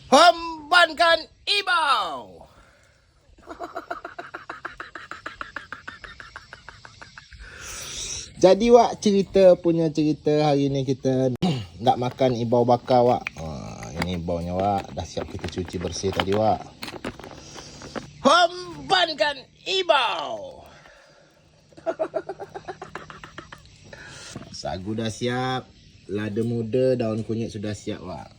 Hembankan ibau. Jadi Wak, cerita hari ni kita nak makan ibau bakar Wak. Ini ibaunya Wak, dah siap kita cuci bersih tadi Wak. Hembankan ibau. Sagu dah siap, lada muda, daun kunyit sudah siap Wak.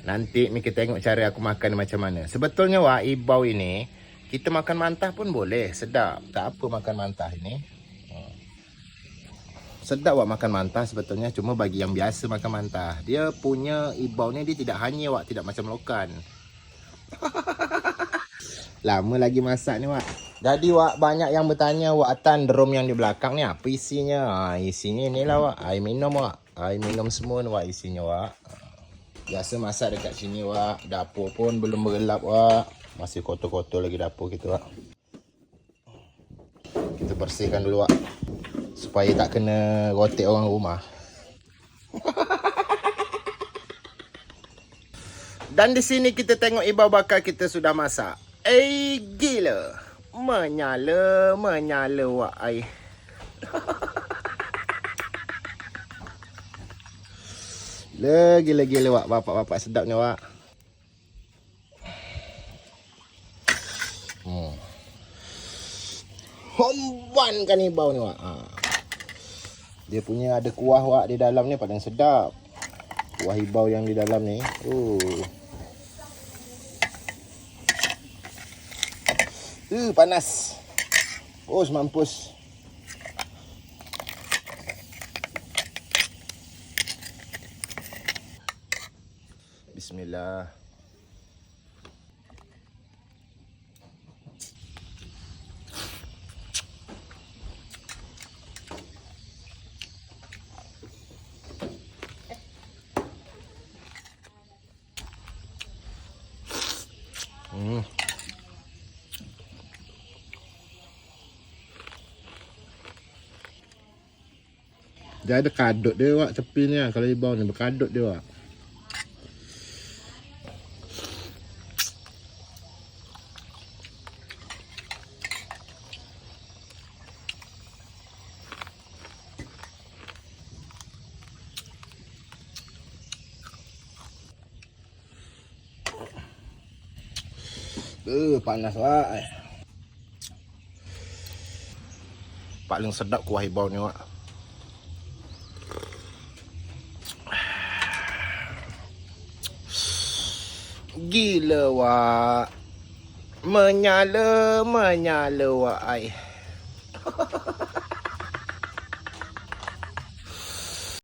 Nanti ni kita tengok cara aku makan macam mana. Sebetulnya Wak, ibau ini kita makan mantah pun boleh, sedap. Tak apa makan mantah ini. Sedap Wak makan mantah sebetulnya, cuma bagi yang biasa makan mantah. Dia punya ibau ni dia tidak hanyir Wak, tidak macam lokan. Lama lagi masak ni Wak. Jadi Wak, banyak yang bertanya Wak Atan, drum yang di belakang ni apa isinya? Isinya inilah Wak, air minum Wak. Air minum semua ni Wak isinya Wak. Biasa masak dekat sini Wak. Dapur pun belum bergelap Wak. Masih kotor-kotor lagi dapur kita Wak. Kita bersihkan dulu Wak, supaya tak kena rotek orang rumah. Dan di sini kita tengok ibau bakar kita sudah masak. Gila. Menyala Wak air. Gila Wak, bapak-bapak sedapnya Wak. Hembankan ibau ni Wak. Dia punya ada kuah Wak di dalam ni, paling sedap. Kuah ibau yang di dalam ni. Panas. Mampus. Bismillah. Dia ada kadut dia Wak, tepi ni kalau ibau ni berkadut dia Wak. Panas Wak. Paling sedap kuah ibau ni Wak. Gila Wak. Menyala Wak air.